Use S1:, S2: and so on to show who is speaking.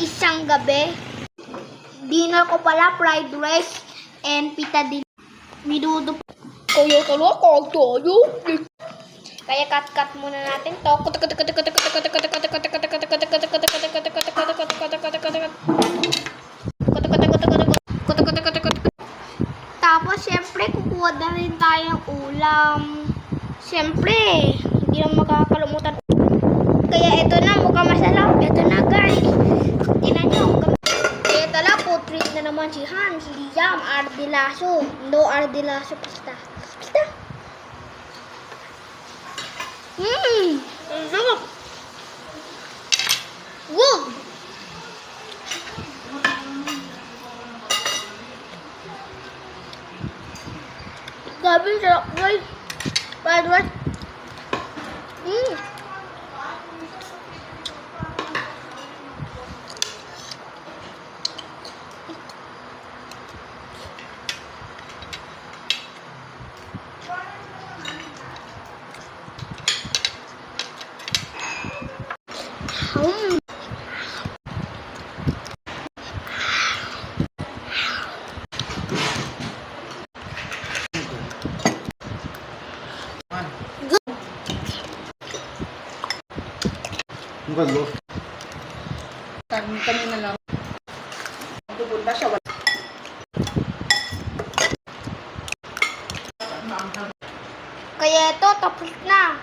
S1: isang gabi. Dinner ko pala, fried rice and pita din. Minudo. Kaya talaga, tayo. Kaya cut muna natin to. Tapos, syempre, kukuha na rin tayong ulam. Syempre, hindi na makakalimutan. Kaya ito na, mukhang masarap. Ito na, guys. Tingnan nyo. Kaya tala, putrid na naman si Hans, Liam, Ardilaso. No, Ardilaso, basta. Ang sarap. Good. Grabe, sarap, guys. Fried rice.
S2: Ang galo.
S3: Kanina lang. Pupunta siya.
S1: Kaya ito, tapos na.